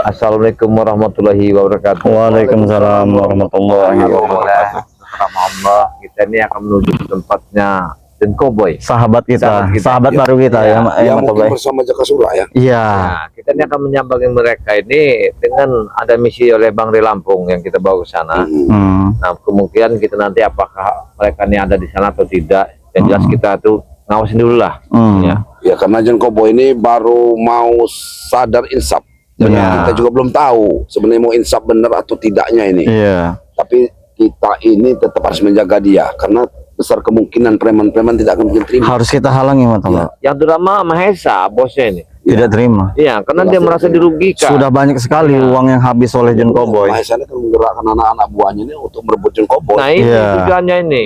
Assalamualaikum warahmatullahi wabarakatuh. Waalaikumsalam warahmatullahi wabarakatuh. Sama Allah, kita ini akan menuju ke tempatnya Den Cowboy. Sahabat baru kita ya, mungkin bersama Jakasura ya. Iya. Nah, kita ini akan menyambangi mereka ini dengan ada misi oleh Bang Ri Lampung yang kita bawa ke sana. Nah, kemungkinan kita nanti apakah mereka ini ada di sana atau tidak. Yang jelas kita tuh ngawasin dulu lah. Ya karena Den Cowboy ini baru mau sadar insaf. Jadi kita juga belum tahu sebenarnya mau insaf benar atau tidaknya ini. Iya. Tapi kita ini tetap harus menjaga dia karena besar kemungkinan preman-preman tidak akan terima. Harus kita halangi, Matullah. Yang terutama Mahesa, bosnya ini. Tidak terima. Iya, karena dia merasa dirugikan. Sudah banyak sekali uang yang habis oleh Den Cowboy. Mahesa ini kan menggerakkan anak-anak buahnya ini untuk merebut Den Cowboy. Nah, ini tujuannya ini.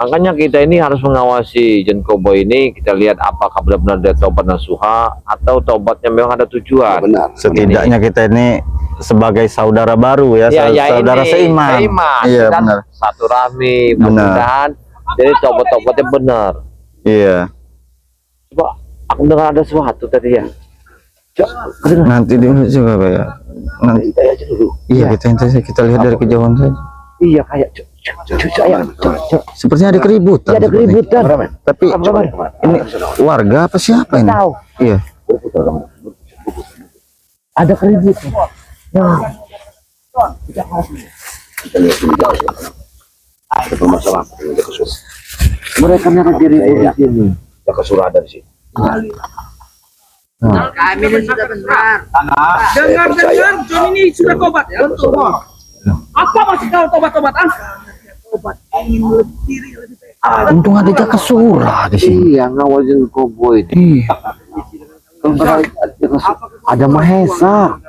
Makanya kita ini harus mengawasi Den Cowboy ini. Kita lihat apakah benar-benar dia taubat nasuha atau taubatnya memang ada tujuan. Benar. Setidaknya kita ini sebagai saudara baru ya, saudara seiman. Iya, benar. Satu rahmi, mudah-mudahan. Jadi taubat-taubatnya benar. Iya. Coba aku dengar ada sesuatu tadi ya. Coba. Nanti dulu juga Pak ya. Nanti Kita aja dulu. iya, kita lihat dari kejauhan saja. Iya kayak Sepertinya ada keributan. ada keributan. Tapi ini warga apa siapa ini? Tahu. Iya. Ada keributan. Nah, Kita lihat dulu jauh. Ada permasalahan dengan Jakasura. mereka mereka diribut di sini. Jakasura ada di sini. Kami ini sudah benar. Dengar, John ini sudah tobat ya. Betul. Apa masih kau tobat-tobat? Tobat ingin lebih baik. Untung ada Jakasura di sini. Iya, ngawasin Cowboy ini. Ada Mahesa.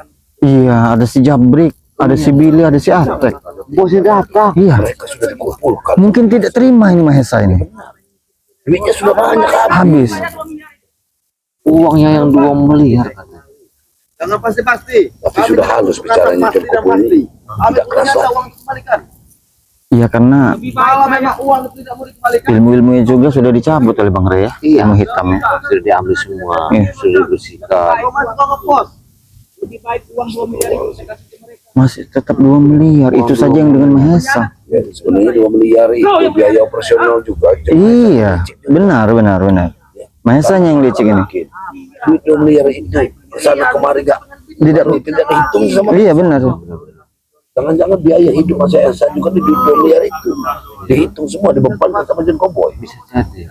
Iya, ada si Jabrik, ada si Billy, ada si Atek. Bosnya datang. Iya. Mereka sudah dikumpulkan. Mungkin tidak terima ini Mahesa ini. Duitnya sudah banyak Habis. Uangnya yang 2 miliar. Jangan pasti. Tapi sudah halus bicaranya Den Cowboy ini. Tidak keras lah. Iya, karena Kalau memang uang itu tidak mau dikembalikan. ilmu-ilmunya juga sudah dicabut oleh Bang Ray ya. Ilmu hitamnya. Sudah diambil semua. Iya. Sudah dibersihkan. Kalau masuk ke pos, lebih baik uang 2 miliar itu saya kasih ke mereka. Masih tetap 2 miliar. Itu saja yang dengan Mahesa. Ya, sebenarnya 2 miliar itu biaya operasional juga. Iya, benar. Mahesanya yang licik ini. Duit 2 miliar itu sana kemari tidak dihitung sama. Iya, benar. Jangan-jangan biaya hidup Mas Esa juga di duit 2 miliar itu dihitung semua dibebankan sama Den Cowboy. Bisa jadi.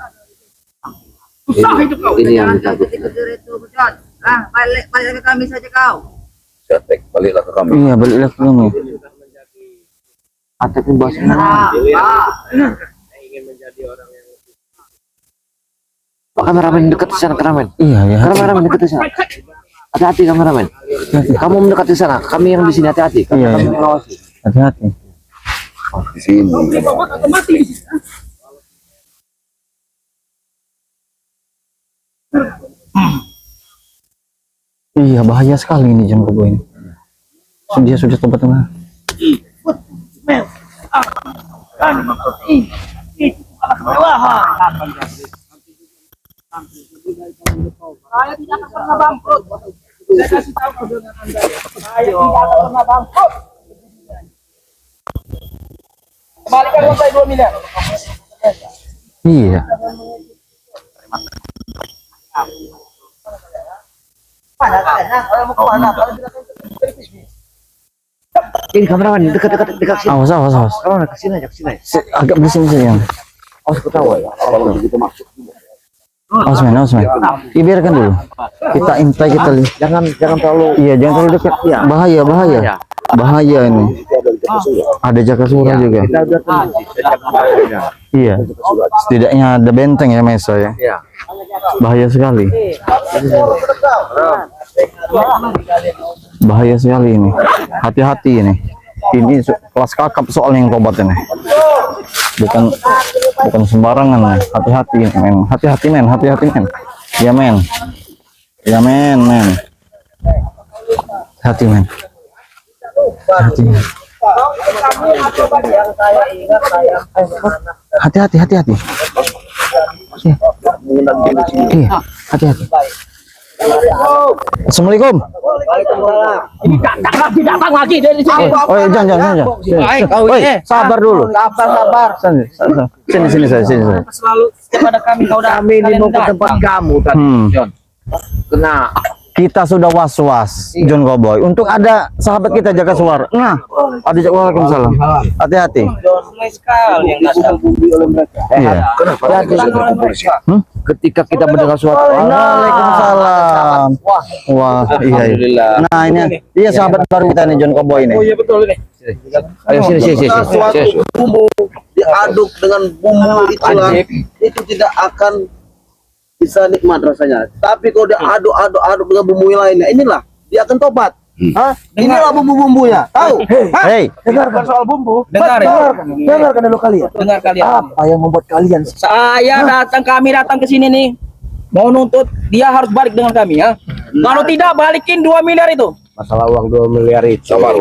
Susah hidup kau. Ini yang kita Itu John. Balik ke kami saja kau. Setek baliklah ke kami. Iya, baliklah ke kami. Atek ini bosnya. Pak kameramen dekat di sana, kameramen. Iya, ya. Kameramen dekat di sana. Hati-hati kameramen. Kamu mendekat di sana, kami yang di sini hati-hati. Iya, Kami iya. mengawasi. Hati-hati. Di sini. Tobat atau mati di sini. Iya, bahaya sekali ini Den Cowboy ini. Dia sudah tobat tengah. Saya tidak akan pernah bangkrut. Saya kasih tahu kau dengan Anda. Saya tidak akan pernah bangkrut. Kembalikan uang saya 2 miliar. Iya. Kalau mau kemana? Kalau tidak Ini kameramen dekat sini. Awas. Kameramen ke sini aja, ke sini. Agak di sini saja. Awas ketawa ya. Kalau begitu masuk. Awas men. Biarkan dulu. Kita intai, kita lihat. Jangan terlalu. Iya, jangan terlalu dekat. Bahaya. Bahaya ini. Ada Jakasura juga. Kita udah tunggu. Iya. Setidaknya ada benteng ya Mesa ya. Iya. Bahaya sekali. Bahaya sekali ini. Hati-hati ini. Ini kelas kakap soalnya yang tobat ini. Bukan sembarangan nih. Hati-hati men. Hati-hati men. Ya men. Hati men. Hati. Hati-hati. Iya, hati-hati. Assalamualaikum. Ini datang lagi dari sini. Oh, jangan. Baik, kau Woi, ini. sabar dulu. Sabar. Sini saya. Selalu kepada kami kau dah. Kami ini mau ke tempat kamu tadi, John. Kena Kita sudah was-was, John Cowboy. Untuk ada sahabat kita jaga suara. Nah, ada Waalaikumsalam. Hati-hati. Mulai sekali yang datang. Iya. ketika kita mendengar suatu Waalaikumsalam. Wah, iya. Alhamdulillah. Nah, ini dia sahabat baru kita nih, John Cowboy ini. Oh iya betul ini. Ayo sini. Suatu bumbu diaduk dengan bumbu itu tidak akan bisa nikmat rasanya. Tapi kalau diaduk dengan bumbu yang lainnya, inilah dia akan tobat. Hah? Inilah bumbu-bumbunya. Tahu? Hei, Dengarkan soal bumbu. Dengar ya. Dengarkan dulu kalian. Dengar kalian. Apa yang membuat kalian Kami datang ke sini nih. Mau nuntut dia harus balik dengan kami ya. Kalau tidak balikin 2 miliar itu. masalah uang 2 miliar itu. Sabar.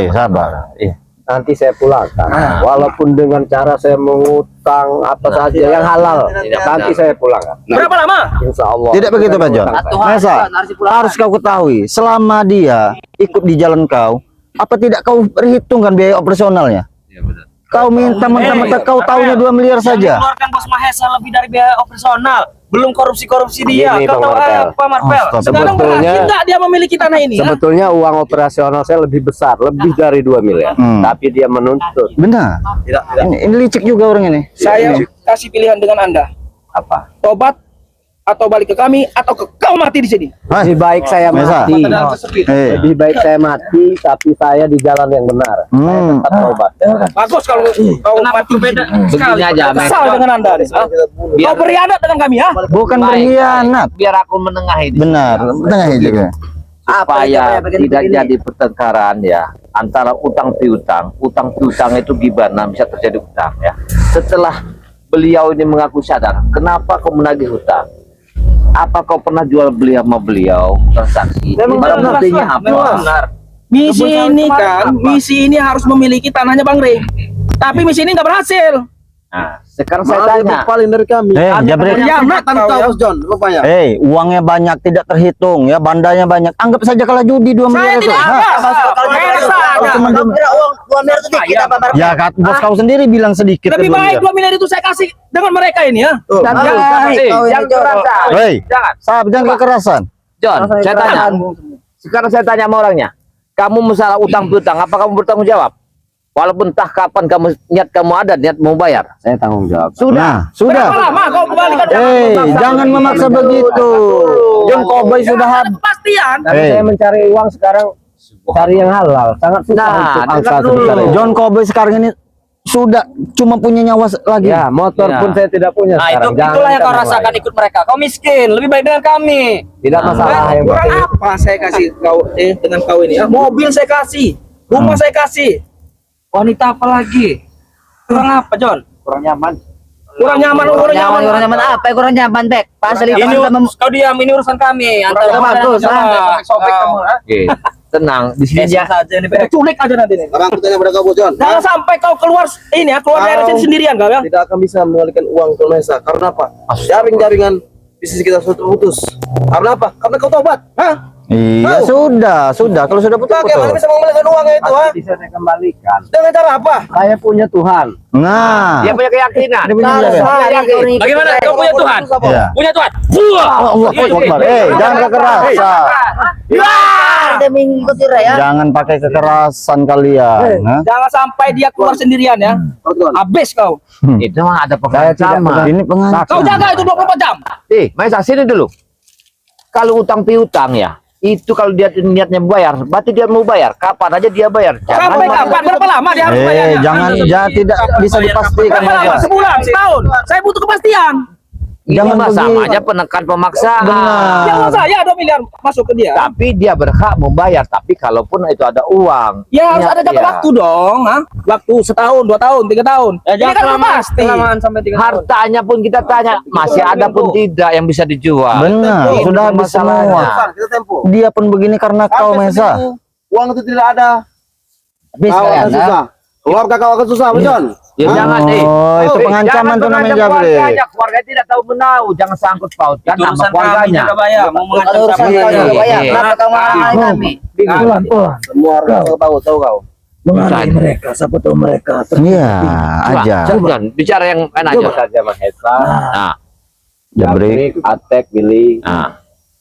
sabar. Iya. Nanti saya pulangkan. Walaupun dengan cara saya mengutang apa saja yang halal, nanti saya pulangkan. Berapa lama? Insya Allah. Tidak begitu, Pak John. Masa harus kau ketahui, selama dia ikut di jalan kau, apa tidak kau perhitungkan biaya operasionalnya? Iya, benar. Kau minta mentah-mentah kau tahunya 2 miliar saja. Keluarkan Bos Mahesa lebih dari biaya operasional. Belum korupsi dia. Gini, Kau Pak tahu Martel. apa, Marvel? Astaga. Sekarang Sebetulnya- berhasil nggak dia memiliki tanah ini? Ya? Sebetulnya uang operasional saya lebih besar, lebih dari 2 miliar. Tapi dia menuntut. Benar. Ini licik juga orang ini. Saya kasih pilihan dengan Anda. Apa? Tobat atau balik ke kami atau kau mati di sini. Lebih baik saya Masa? mati. Eh. Lebih baik saya mati, tapi saya di jalan yang benar. Saya tetap tobat. Bagus kalau kau mati beda sekali. aja, Mas. Kesal dengan Anda. Kau beriadat dengan kami ya? Bukan berkhianat. Biar aku menengahi. Benar. Tengah juga. Supaya tidak jadi pertengkaran ya antara utang piutang. Utang piutang itu gimana bisa terjadi utang ya. Setelah beliau ini mengaku sadar, kenapa kau menagih hutang? Apa kau pernah jual beli sama beliau transaksi? Barang buktinya apa? Benar. Misi ini harus memiliki tanahnya Bang Rey. Tapi misi ini nggak berhasil. Nah, sekarang saya tanya. paling dari kami. Jabrik. Beriadat Tanpa kau ya. Bos John, rupanya. Uangnya banyak tidak terhitung ya, bandanya banyak. Anggap saja kalah judi 2 Saya miliar itu. tidak Hah? ada. Mahesa ada. Kira uang 2 miliar itu dikit apa Bar? Ya kan bos kau sendiri bilang sedikit. Lebih 2 baik miliar. 2 miliar itu saya kasih dengan mereka ini ya. Jangan kekerasan. Hei, Jangan. sahabat jangan kekerasan. John, saya tanya. Sekarang saya tanya sama orangnya. Kamu masalah utang piutang, apa kamu bertanggung jawab? Walaupun entah kapan niat kamu ada, niat mau bayar. Saya tanggung jawab. Nah, sudah. Berapa lama kau kembalikan? Jangan memaksa begitu. John Cowboy sudah Ada habis. kepastian. Tapi saya mencari uang sekarang cari yang halal. Sangat susah untuk angka sebesar itu. John Cowboy sekarang ini sudah cuma punya nyawa lagi. Ya, motor pun saya tidak punya Nah, sekarang. itulah yang kau Jangan rasakan ikut mereka. Kau miskin, lebih baik dengan kami. Tidak masalah yang Kurang penting. apa saya kasih kau dengan kau ini? Ya? Mobil saya kasih, rumah saya kasih. Wanita apa lagi? Kurang apa, John? Kurang nyaman. Kurang nyaman apa? Kurang nyaman, Bek. Pasal itu Ini kau diam, ini urusan kami. Antara bagus, sobek kamu. Oke, tenang. Di sini aja. Saja nih, culik aja nanti nih. Sekarang aku tanya pada kau Bos John. Jangan sampai kau keluar ini ya, keluar dari sini sendirian kau ya. Tidak akan bisa mengalihkan uang ke Mesa. Karena apa? Jaring-jaringan bisnis kita sudah terputus. Karena apa? Karena kau tobat. Hah? Iya, sudah. Kalau sudah Bagaimana putus. bisa mengembalikan uangnya itu? Ha? Bisa saya kembalikan. Dengan cara apa? Saya punya Tuhan. Nah, Dia punya keyakinan. Dia punya keyakinan. Bagaimana kau punya Tuhan? Iya. Punya Tuhan. Allah Akbar. Jangan kekerasan. Ada mengikuti ya. Jangan pakai kekerasan kalian. Hah? Jangan sampai dia keluar sendirian ya. Habis kau. Itu mah ada pengancam. Ini pengancam. Kau jaga itu 24 jam. Main sini dulu. Kalau utang piutang ya, itu kalau dia niatnya bayar, berarti dia mau bayar. Kapan aja dia bayar. Sampai kapan? Berapa lama dia harus bayarnya? Jangan tidak bisa dipastikan. Berapa lama? Mas. Sebulan, setahun. Saya butuh kepastian. Jangan Jangan sama begitu. aja penekan pemaksaan. Benar. Jangan saya 2 miliar masuk ke dia. Tapi dia berhak membayar. Tapi kalaupun itu ada uang, Ya harus ada jangka ya. waktu dong, ha? Waktu setahun, 2 tahun, 3 tahun. Ini kan udah pasti. sampai 3 tahun. Hartanya pun kita tanya, masih ada pun tidak yang bisa dijual. Benar, Ini sudah habis masalahnya. semua. Kita tempo. Dia pun begini karena kau Mesa. Uang itu tidak ada. Habis Kau kalian, akan susah. Keluarga kau akan susah, Bos John. Ya jangan Oh, itu pengancaman tuh namanya Jabrik. Keluarga tidak tahu menahu, jangan sangkut pautkan Itu nama urusan kami keluarganya. jaga bayar. Mau Kalau mengancam urusan kami. kau juga bayar. Iya. Kenapa kau menghalangi kami? Semua orang tahu kau. Bukan. Mereka, siapa tahu mereka. Iya, Coba, aja. Bukan, bicara yang enak aja saja Mas Hesa. Nah, Jabrik. Atek, Billy, nah.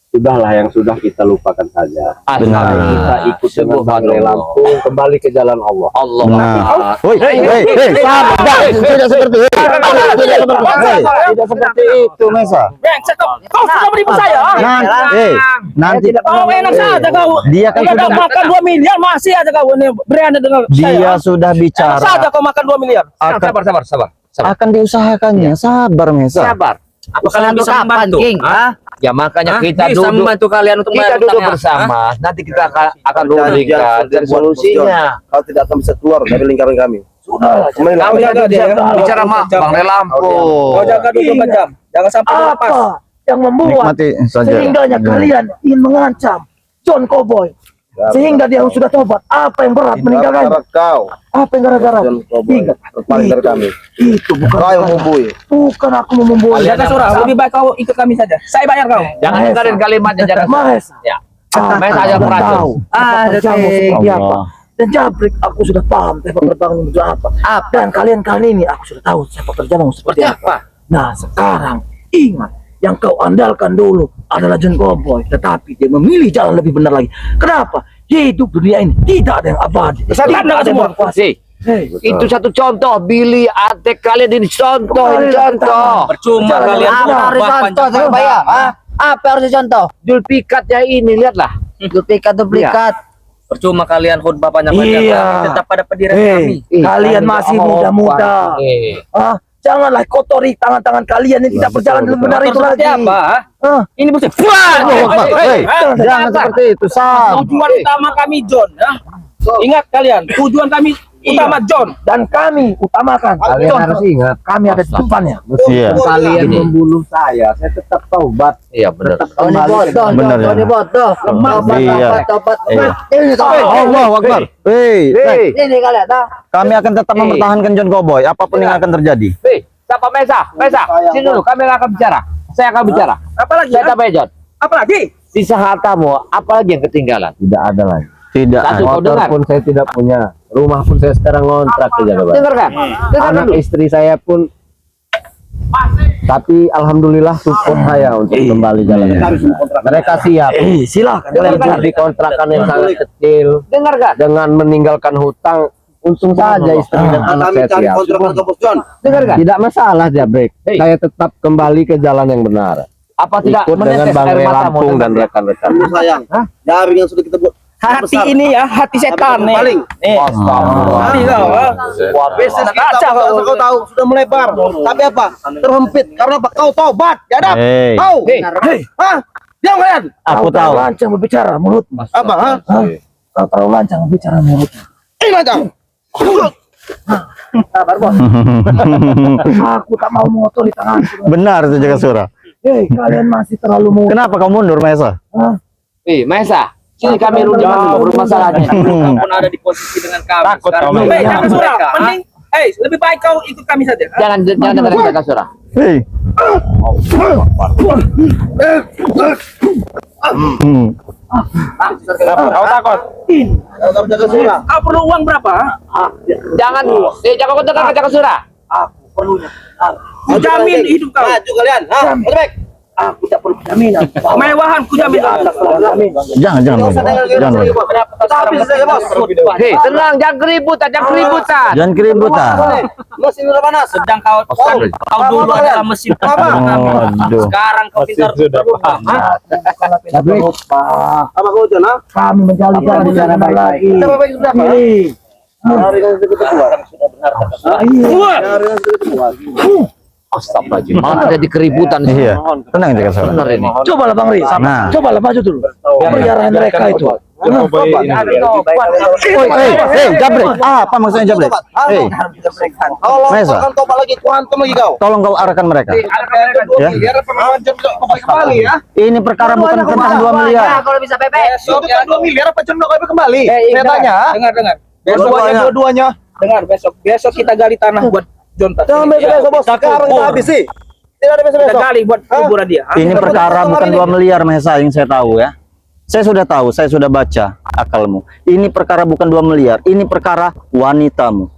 sudahlah yang sudah kita lupakan saja. Benar. Kita ikut dengan Bang Ray Lampung kembali ke jalan Allah. Allah. Nah, woi, sabar, tidak seperti itu. Tidak seperti itu, Mesa. Brengsek kau sudah menipu saya. Nanti Kau enak saja kau. dia kan Udah sudah makan 2 miliar masih aja kau ini berani dengan dia saya. sudah Enak saja bicara kau makan 2 miliar. akan akan diusahakannya. Sabar, Mesa. Sabar. Apa Kalian tuh kapan, King? Hah? Ya makanya kita bisa duduk membantu kalian untuk kita bayar duduk utangnya. bersama. Nanti kita akan Janjian rundingkan sudah dan buat, solusinya. Kau tidak akan bisa keluar dari lingkaran kami. Kembali Kau jaga dia ya. Bicara sama Bang Ray Lampung. Kau jaga 24 jam. Jangan sampai lepas. yang membuat Nikmati saja. sehingganya kalian ingin mengancam John Cowboy sehingga dia sudah tobat. Apa yang berat meninggalkan? Kau. Apa yang gara-gara? Dan kau boleh Ingat, terpaling dari kami. itu bukan Kau yang membuih. bukan aku membuat. Jaga surah. Lebih baik kau ikut kami saja. Saya bayar kau. Jangan dengerin kalimatnya jangan. Mahes. Ya. Mahes aja meracun. Pekerjaanmu seperti apa? Allah. Dan Jabrik, aku sudah paham sepak terjangmu itu apa. Dan kalian kali ini aku sudah tahu sepak terjangmu seperti apa. Nah sekarang ingat, yang kau andalkan dulu adalah John Cowboy, tetapi dia memilih jalan lebih benar lagi. Kenapa? Hidup dunia ini tidak ada yang abadi. Tidak ada yang semua. berkuasa. Si, itu satu contoh. Billy, Atek kalian ini contoh. Percuma kalian Apa harus contoh saya bayar? Hah? Apa harus dicontoh? Dulpikatnya ini lihatlah. Duplikat. Percuma kalian khutbah panjang-panjang. Iya. Kami tetap pada pendirian kami. Kalian masih muda-muda. Eh, Ah, janganlah kotori tangan-tangan kalian yang tidak berjalan dengan benar itu Seperti lagi. apa? Ah, Ini bukan. Jangan seperti itu, Sam. Tujuan utama kami John. Ya. Ingat kalian, tujuan kami utama John. dan kami utamakan. Kalian John, harus ingat, kami ada di depannya. Iya. kalian Ini. membunuh saya tetap taubat. Iya benar. Oh, ini bodoh. Benar, Oh, ini ya. bodoh. Iya. Tobat. Iya. Ini tobat. Allah Akbar. Hei, Ini kalian tahu. kami akan tetap mempertahankan John Cowboy apapun yang akan terjadi. Hei, siapa Mesa? Mesa, sini dulu. Kami akan bicara. Saya akan bicara. Apalagi? Saya tambah John. Apalagi? Sisa hartamu, apalagi yang ketinggalan? Tidak ada lagi. Tidak Satu ada. kau Motor dengar. pun saya tidak punya. Rumah pun saya sekarang ngontrak ke Jakarta. Dengarkan. Dengarkan Anak dulu. istri saya pun. Tapi alhamdulillah support saya untuk kembali jalan. Mereka siap. Silakan Kalian kalian di kontrakan yang sangat kecil Dengarkan. dengan meninggalkan hutang. Untung saja istri dan anak Kami saya cari siap. kontrakan ke Bos John. Dengarkan. Tidak masalah Jabrik. Hei. Saya tetap kembali ke jalan yang benar. Apa tidak Ikut dengan menetes Bang air Ray matamu? Lampung dan rekan-rekan. Kamu sayang. Jaring yang sudah kita buat. Hati besar. ini ya, hati setan nih. Paling. Nih. Hati kau. Wah, bisnis kita kau tahu sudah melebar. Tapi apa? Terhempit karena apa? Kau tobat. Ya dah. Hei, Kau. Hei, Hah? Diam kalian. aku kau tahu. terlalu lancang berbicara mulutmu. Apa? Hah? Kau terlalu lancang berbicara mulutmu. Ini lancar. Sabar bos. Aku tak mau mengotori tanganku. Benar itu jaga surah. Hei, kalian masih terlalu muda. Kenapa kau mundur, Mesa? Mesa, sini kami rundingkan dulu permasalahannya. Pun ada di posisi dengan kami. Takut Sekarang, kau, hei, Mei. jangan surah. Mending, lebih baik kau ikut kami saja. Jangan dengerin kata surah. Hei. Kau takut? Kau jaga surah. Kau perlu uang berapa? Jangan kau dengar kata surah. Aku perlunya. Ku jamin hidup kau. Maju kalian. Hah? Baik. Aku tak perlu jaminan. Kemewahan ku jamin. Jangan. Jangan. Kita habis saja bos. Hei, tenang, jangan keributan, jangan keributan. Jangan keributan. Mesin udah panas. Sedang kau dulu adalah mesin Aduh. sekarang kau pintar berubah. Apa kau John? Hah? Kami menjalin jalan dengan lagi. Kita baik sudah apa? Pilih. Hari yang sudah kita buat. Hari yang sudah kita buat. Astagfirullahaladzim, malah terjadi keributan. Iya. Tenang jaga surah. Benar ini. Cobalah Bang Ri. Nah. Cobalah maju dulu. Perjalanan mereka itu. Hei, Jabrik. Apa maksudnya Jabrik? Hei, Kalau Mesa. kan tobat lagi, kuantum lagi kau. tolong kau arahkan mereka. Ya. Biar pemahaman John kembali ya. Ini perkara bukan tentang 2 miliar. Kalau bisa Pepe. Besok kan 2 miliar apa John kembali? Saya Saya tanya. Dengar. Dua-duanya. dengar besok kita gali tanah buat Jonta. Jangan besok-besok bos. Sekarang kita habisi. Tidak ada Kita besok-besok. gali buat kuburan dia. Ini perkara bukan 2 miliar Mahesa yang saya tahu ya. Saya sudah tahu, saya sudah baca akalmu. Ini perkara bukan 2 miliar, ini perkara wanitamu.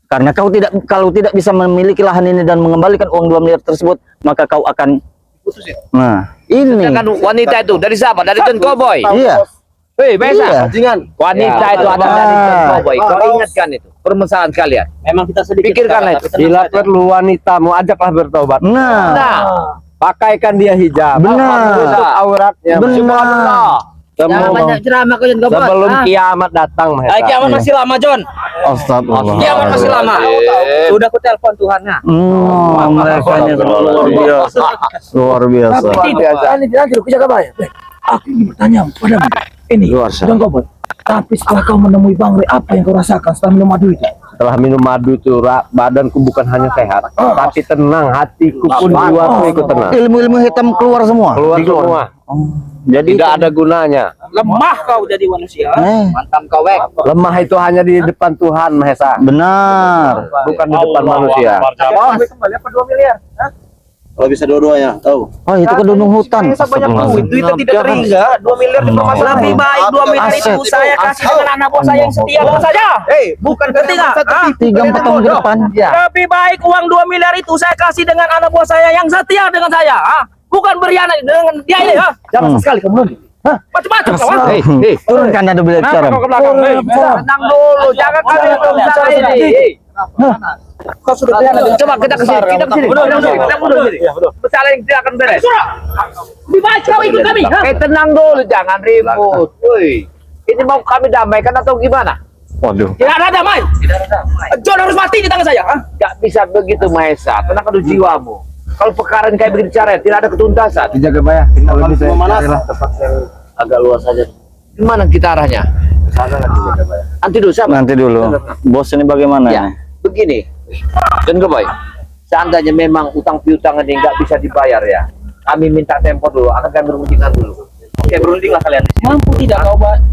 Karena kalau tidak bisa memiliki lahan ini dan mengembalikan uang 2 miliar tersebut, maka kau akan Nah, ini. Kan wanita itu dari siapa? Dari John Cowboy. Iya. Hei, Besa. Iya. Bajingan. Wanita itu ada dari John Cowboy. Kau ingatkan itu permasalahan kalian. Memang kita sedikit Pikirkanlah itu. Bila perlu wanitamu ajaklah bertobat. Nah, Nah, Pakaikan dia hijab. benar. Tutup auratnya. Benar. Jangan banyak ceramah kau John Gobot. Sebelum kiamat datang, Mahesa. kiamat masih lama, John. Astagfirullah. Kiamat masih lama. Sudah aku telepon Tuhannya. Mereka ini luar biasa. Luar biasa. Ini nanti aku jaga bayar. Aku ingin bertanya padamu. Ini, John Gobot. Tapi setelah kau menemui Bang Rey, apa yang kau rasakan setelah minum madu itu? Setelah minum madu itu, badanku bukan hanya sehat, tapi tenang, hatiku pun jiwaku ikut tenang. Ilmu-ilmu hitam keluar semua. Keluar semua. Jadi Tidak ada gunanya. Lemah kau jadi manusia. mantan kau wek. Lemah itu hanya di depan Tuhan, Mahesa. benar. Bukan di depan manusia. Kembali apa 2 miliar? Kalau bisa dua-duanya, tahu. Oh, itu kedunung hutan. Saya banyak duit, duitnya tidak terhingga. 2 miliar itu masalah lebih baik. 2 miliar itu Aset. saya kasih dengan anak buah saya yang setia dengan saya. Bukan ketiga. 3-4 tahun ke depan. Lebih baik uang 2 miliar itu saya kasih dengan anak buah saya yang setia dengan saya. Bukan berkhianat dengan dia ini. Jangan sekali kamu nanti. Macam-macam kau. Hei, Turunkan ada bicara. Kau ke belakang. tenang dulu. Jangan kalian bicara ini. Kau sudah berkhianat. Coba kita ke sini. Kita ke sini. Kita mundur sini. Masalah yang tidak akan beres. Lebih baik kau ikut kami. Tenang dulu, jangan ribut. Woi, ini mau kami damaikan atau gimana? Waduh. Tidak ada damai. John harus mati di tangan saya. Gak bisa begitu, Mahesa. Tenangkan dulu jiwamu. Kalau perkara yang kayak begini caranya, tidak ada ketuntasan. Dijaga bayar. Kita lebih Memanas. tempat yang Agak luas saja. Gimana kita arahnya? Nanti dulu, siapa? Nanti dulu. Bos ini bagaimana? Ya, begini. Dan Boy, seandainya memang utang piutang ini nggak bisa dibayar ya, kami minta tempo dulu, akan kami berundingan dulu. Oke, berundinglah kalian. Mampu tidak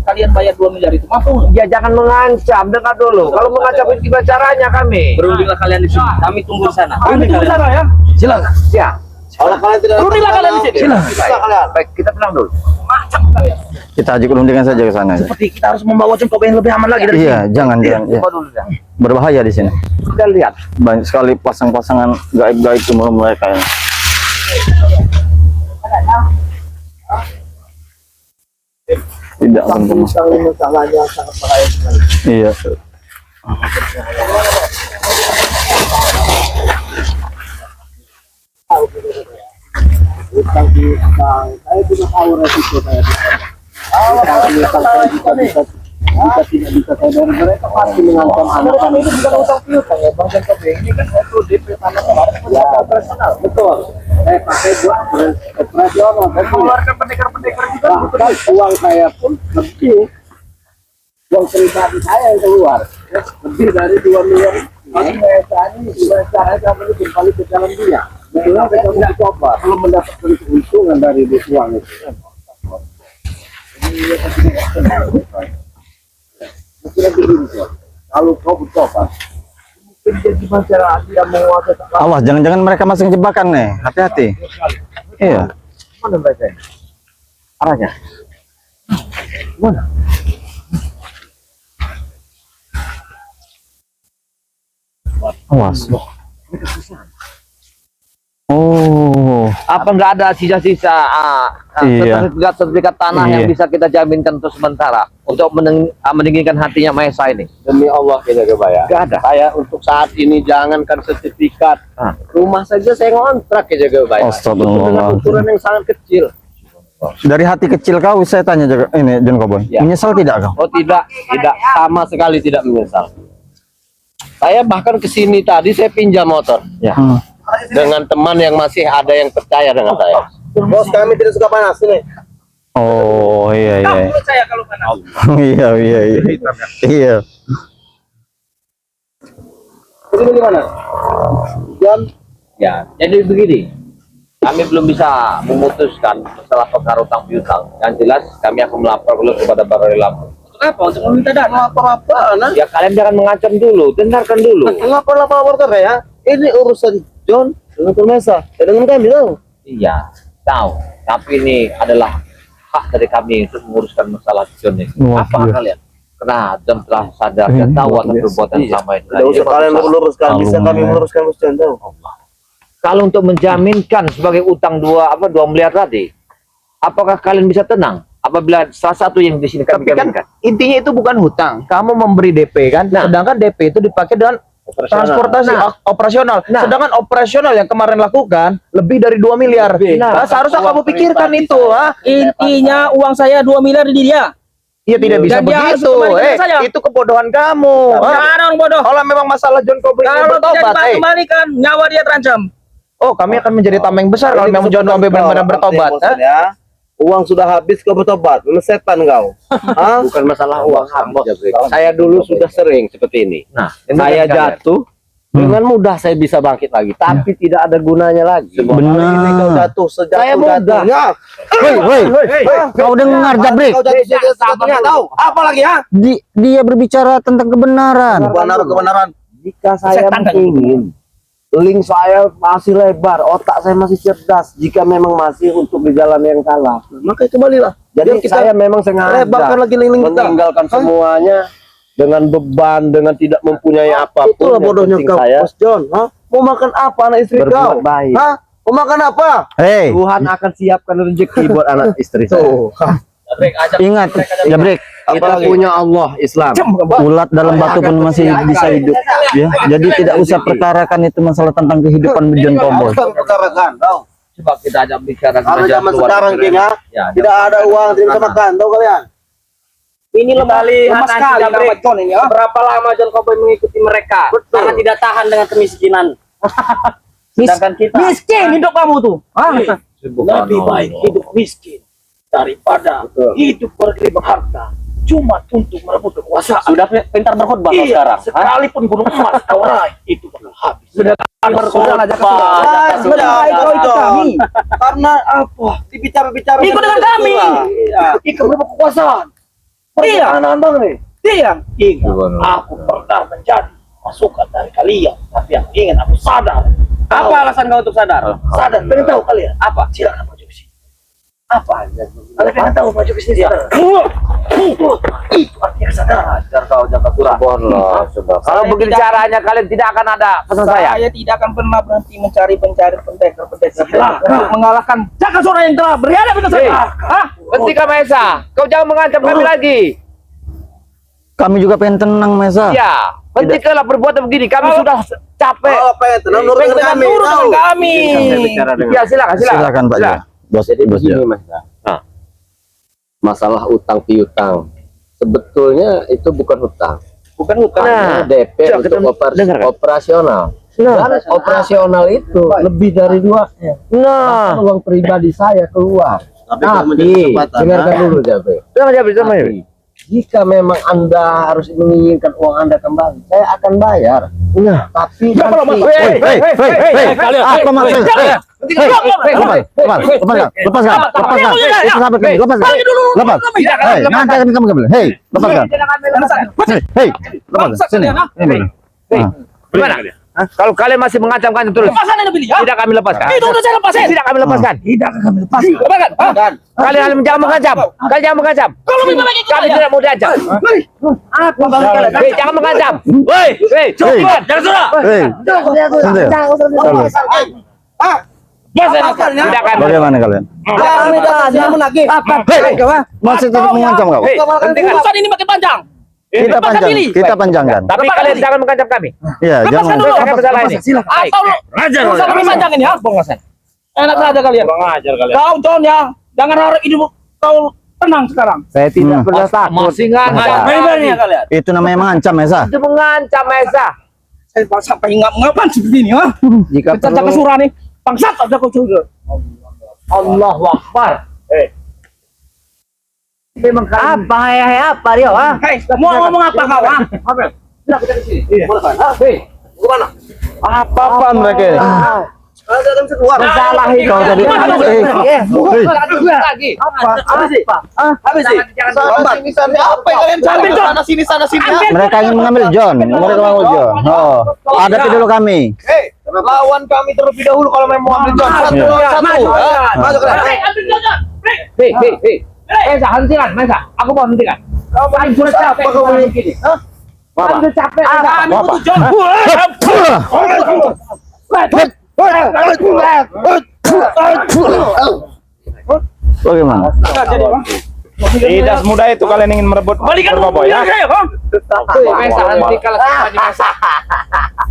kalian bayar 2 miliar itu? Mampu? Ya jangan mengancam, dengar dulu. Kalau mengancam itu gimana caranya kami? Berundinglah kalian di sini. Kami tunggu di sana. Kami tunggu sana ya. Silakan. Ya. Kalau kalian tidak Berundinglah kalian di sini. Silakan. Baik, kita tenang dulu. Kita ajak rundingan saja ke sana. Seperti kita harus membawa John Gobot yang lebih aman lagi dari sini. Iya, jangan. Ya. Coba dulu ya. Berbahaya di sini. Kita lihat. Banyak sekali pasang-pasangan gaib-gaib umur mereka ini. Tidak penting. Iya. Jika tidak bisa sadar mereka pasti mengancam anak-anak itu bukan utang piutang ya Bang John Gobot ini kan itu DP tanah ya operasional betul pakai buat operasional dan mengeluarkan pendekar-pendekar juga bahkan uang saya pun lebih uang pribadi saya yang keluar ya, lebih dari 2 miliar ini gimana caranya kami ini kembali ke jalan dia betul saya tidak coba belum mendapatkan keuntungan dari uang itu mungkin begini kalau kau bertobat mungkin jadi masyarakat yang menguasai Awas, jangan-jangan mereka masuk jebakan nih. Hati-hati. Iya. mana mereka arahnya mana Awas. Oh. Apa nggak ada sisa-sisa Iya. sertifikat tanah yang Iya. bisa kita jaminkan untuk sementara untuk mendinginkan hatinya Mahesa ini? demi Allah kita bayar. Nggak ada. Saya untuk saat ini jangankan sertifikat, rumah saja saya ngontrak ya jaga bayar. Astagfirullah. Dengan ukuran yang sangat kecil. Dari hati kecil kau, saya tanya juga ini John Cowboy. Ya. Menyesal tidak kau? Oh tidak sama sekali tidak menyesal. Saya bahkan kesini tadi saya pinjam motor Ya. dengan teman yang masih ada yang percaya dengan saya. bos kami tidak suka panas ini Oh, iya iya. Menurut saya kalau panas. Iya iya iya. Iya. ini gimana jam Ya, jadi begini. Kami belum bisa memutuskan masalah perkara utang piutang. Yang jelas kami akan melapor dulu kepada Barai Lampung. apa? Untuk meminta dana. Apa-apa, nah. Ya kalian jangan mengancam dulu, dengarkan dulu. Kenapa lapor ya? Ini urusan John dengan Mesa, dengan kami tahu. Iya, tahu. Tapi ini adalah hak dari kami untuk menguruskan masalah John ini. Wah, Apa iya. kalian? Karena John telah sadar dan tahu atas perbuatan selama ini. Tidak usah kalian meluruskan, bisa Allah. kami meluruskan John tahu. Kalau untuk menjaminkan sebagai utang 2 miliar tadi, apakah kalian bisa tenang apabila salah satu yang di sini kami Tapi kan jaminkan? intinya itu bukan hutang. Kamu memberi DP kan, sedangkan DP itu dipakai dengan transportasi operasional. Sedangkan operasional yang kemarin lakukan lebih dari 2 miliar. Nah, seharusnya kamu pikirkan itu, ha? Intinya uang saya 2 miliar di dia. Iya tidak bisa Dan dia harus begitu. kembalikan saya. Itu kebodohan kamu. ha? Tidak ada orang bodoh. Kalau memang masalah John Kobe ini Kalau tidak bertobat, kembalikan, nyawa dia terancam. oh kami akan menjadi tameng besar kalau memang John Kobe benar-benar bertobat. ha? Ya. Uang sudah habis kau bertobat, memang setan kau. Hah? Bukan masalah uang, bos. Saya dulu sudah sering seperti ini. Nah, Saya jatuh, dengan mudah saya bisa bangkit lagi, tapi tidak ada gunanya lagi. Ini kau Benar. jatuh sejatuh Saya muda. jatuhnya. Woi, kau dengar Jabrik? Kau jatuh sejatuh jatuhnya tahu? Apa lagi ya? Dia berbicara tentang kebenaran. Kebenaran. Jika saya ingin, link saya masih lebar, otak saya masih cerdas. Jika memang masih untuk di jalan yang salah, Maka kembalilah. jadi Biar kita saya memang sengaja lebarkan lagi link kita. meninggalkan semuanya dengan beban, dengan tidak mempunyai apapun. Itulah Yang bodohnya penting kau, saya Bos John. Hah? Mau makan apa anak istri berbuat kau? baik. Hah? Mau makan apa? Hei, Tuhan akan siapkan rezeki buat anak istri saya. ingat Jabrik, Kita punya Allah Islam. ulat dalam batu pun masih bisa hidup. Ya, jadi tidak usah perkarakan itu masalah tentang kehidupan John Koboy. Kau perkarakan, tahu? coba kita ajak bicara Kalau kerja zaman keluar sekarang negeri. King, ya, Ya, tidak ada uang, tidak bisa makan, tahu kalian? Ini lemah sekali nama John ini ya. Berapa lama John Koboy mengikuti mereka karena tidak tahan dengan kemiskinan. Sedangkan kita Miskin hidup kamu tuh. Hah? Lebih baik hidup miskin daripada hidup berkeliling harta cuma untuk merebut kekuasaan. Sudah pintar berkhotbah kau sekarang. Sekalipun gunung emas kau raih itu bakal habis. Sudah berkhotbah aja Sudah baik kau itu kami. Karena apa? Dibicara-bicara. Ikut dengan kami. ikut merebut kekuasaan. Iya. Anak-anak nih. Dia. Ingat, aku pernah menjadi pasukan dari kalian, tapi yang ingin aku sadar. Apa alasan kau untuk sadar? Sadar, pengen tahu kalian apa? Silakan maju ke sini. Apa? Kalian pengen tahu maju ke sini? Itu artinya kesadaran. ajar kau jangan kurang loh. Kalau begini caranya kalian tidak akan ada pesan saya. Saya tidak akan pernah berhenti mencari pendekar untuk mengalahkan Jaka Sora yang telah berkhianat dengan saya. Hah? Hentikan Maesa, kau jangan mengancam kami lagi. Kami juga pengen tenang, Mesa. Ya, hentikanlah perbuatan begini. Kami sudah capek. Oh, apa ya? Tenang nurut dengan kami. Tahu? Kami. Ya silakan, Silakan Pak Jo. Bos, Jadi bos Jo. begini Mas. Masalah utang piutang. Sebetulnya itu bukan hutang. Bukan hutang. Nah, DP coba kita untuk dengarkan. operasional. Dan operasional itu lebih dari 2. Nah, uang pribadi saya keluar. Tapi dengarkan dulu Jabe. Jangan jawab, jangan jawab. Tapi, jika memang Anda harus menginginkan uang Anda kembali, saya akan bayar. Nah, tapi nanti Hei, apa maksudnya? Lepaskan. Itu sahabat kami, lepaskan. Lepas. Hei, nanti akan kami kembali. Hei, lepaskan. Hei, lepaskan. Sini. Gimana? Kalau kalian masih mengancam terus, Lepasan ini pilih ya. tidak kami lepaskan. Itu udah saya lepasin. Tidak kami lepaskan. Tidak akan kami lepaskan. Lepaskan. Hah? Kalian jangan mengancam. Kalian jangan mengancam. Kalau lebih baik ikut Kami aja. tidak mau diancam. Apa bang kalian? Hei, jangan mengancam. Hei, cukup. Jangan sudah. Hei, Tidak kami. bagaimana kalian? Kami dah menagih. Hei, masih tetap mengancam kau? Hei, hentikan. Urusan ini makin panjang. Kita panjangkan. Tapi kalian jangan mengancam kami. Iya, Lepaskan jangan. dulu. Apa masalah ini? Atau urusan lebih panjang ini ya. Enak saja kalian. Kau John ya. Jangan harap hidup kau tenang sekarang. saya tidak pernah takut. Masih ngancam. Berani kalian. Itu namanya mengancam, Mesa. Itu mengancam Esa. Saya sampai ngapan seperti ini ya. Jika Pecah perlu kesurah nih. Bangsat ada kau sudah. Allahu Akbar. Apa Rio? Hei, mau ngomong apa kau? Ah? Kemana? Apa-apa mereka ini? Kalau dia bisa keluar. Salah itu Kau tadi. lagi. Habis sih. Lambat. Apa yang kalian cari? Sana sini sana sini. Mereka ingin mengambil John. Mereka mengambil John. Oh, hadapi dulu kami. Lawan kami terlebih dahulu kalau memang ambil John. Satu Iya. lawan satu. Maju ke depan. Mesa, hentikan, Mesa. Aku mau hentikan. Kau sudah capek kau begini. Kau sudah capek. Kami butuh John. Bagaimana? Tidak semudah itu kalian ingin merebut Balikan Boy ya. saya, Bang. Mesa, hentikan semuanya, Mesa.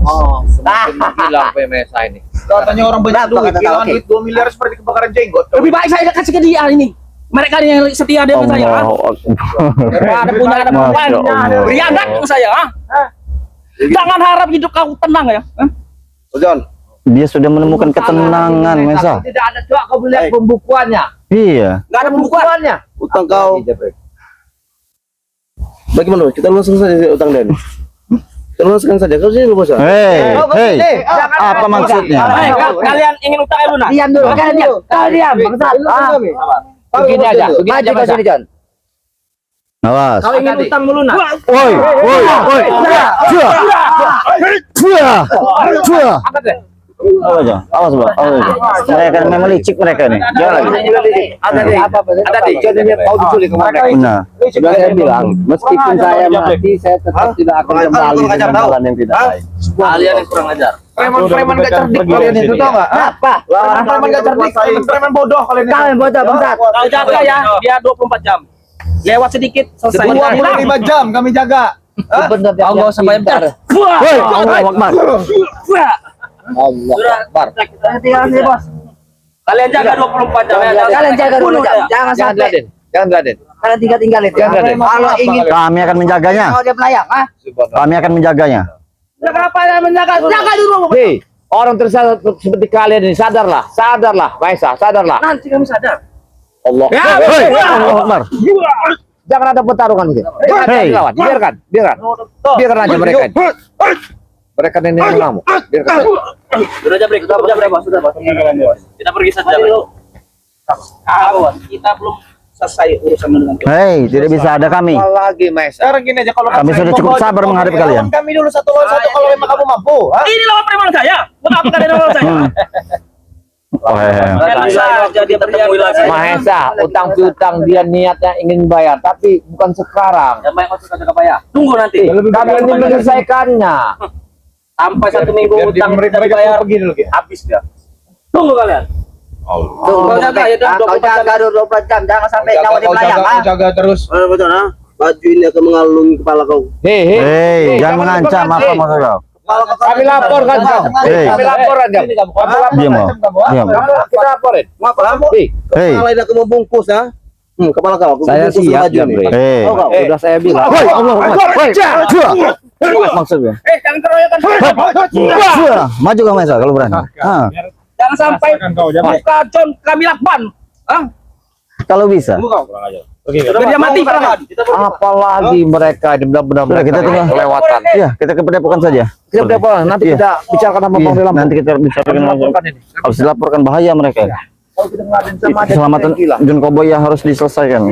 Oh, semakin menghilang Mesa ini. Katanya orang banyak duit, kehilangan duit 2 miliar seperti kebakaran jenggot. Lebih baik saya kasih ke dia ini. Mereka yang setia dengan saya. Ada punya ada perempuan. Beri anak ke saya. Jangan harap hidup kau tenang ya. John, Dia sudah menemukan ketenangan, Mesa. Tidak ada coba kau lihat pembukuannya. Iya. Enggak ada pembukuannya. Utang kau. Bagaimana? Kita lunasin saja utang dia. Kita lunaskan saja. Kau sini lu bos. Hei, apa maksudnya? Kalian ingin utang lunas? Diam dulu, kalian diam. Kalian diam, bangsat. Begini aja, begini aja, Mesa. Awas. Kau ingin utang lunas? Woi. Angkat deh. Awas aja. Awas, Bang. Awas aja. Mereka memang licik mereka nih. Jangan lagi. Ada di jadinya kau diculik kemarin. Nah, Sudah saya bilang, meskipun saya mati, saya tetap tidak akan kembali dengan jalan yang tidak baik. Kalian yang kurang ajar. preman gak cerdik kalian itu tau gak? Apa? Preman gak cerdik, preman bodoh kalian itu. Kalian bocah bangsat. Kau jaga ya, dia 24 jam. Lewat sedikit selesai. 25 jam kami jaga. Benar dia. Enggak usah bayar. woi, Allah Akbar. Allah Akbar. Hati-hati, Bos. Kalian jaga 24 jam ya. Kalian jaga dulu, Bunuh dia. jangan Jangan sampai Raden, jangan Raden. kalian tinggalin. Jangan Raden. Kalau ingin Kami akan menjaganya. kalau dia melayang, Kami akan menjaganya. Kenapa ya menjaga? Jaga dulu. Hei, orang tersesat seperti kalian ini sadarlah, Maesa, sadarlah. Nanti kamu sadar. Allah. Hei, Allah Akbar. Jangan ada pertarungan gitu. Jangan ada Hei. lawan. Biarkan aja mereka. Mereka ini mengamuk. Biarkan. Sudah jam break. Sudah, Bos. Kita pergi saja. Kita belum selesai urusan dengan Hei, tidak bisa ada kami. Apalagi Maesa. Sekarang gini aja kalau Kami sudah cukup sabar menghadapi kalian. Kami dulu satu lawan satu kalau memang kamu mampu. Ini lawan preman saya. Buat apa kalian lawan saya? Kalian bisa aja dia bertemu lagi. Mahesa, utang piutang dia niatnya ingin bayar, tapi bukan sekarang. Yang banyak masuk ke bayar. Tunggu nanti. Kami ingin menyelesaikannya. Sampai 1 minggu utang tidak dibayar. Habis dia. Tunggu kalian. Kau jaga ya, kau jaga dulu 24 jam, jangan sampai kau dia melayang. jaga terus. Betul nah. Baju ini akan mengalungi kepala kau. Hei, jangan mengancam apa maksud kau? Kami laporkan kau. Hei. Kami laporan kau. Diam, Bang. Diam. Kita laporin. Ngapa kamu? Hei, Kepala ini akan membungkus ya. Kepala kau. Aku Saya bungkus siap, baju ini. Jambret. hei. Tahu kau? Udah saya bilang. Woi, Allah Akbar. Woi, maksudnya. Jangan keroyokan. Maju kau Mesa kalau berani. Jangan sampai buka John kami lakban. Kalau bisa. Biar dia mati. Apalagi mereka ini benar-benar Sudah, kita tinggal kelewatan. Iya, kita ke Padepokan saja. Kita udah apa? Nanti Iya. kita bicarakan sama Iya, Bang Wilam. nanti kita bicarakan lagi. Harus dilaporkan bahaya mereka. Keselamatan John Koboy yang harus diselesaikan.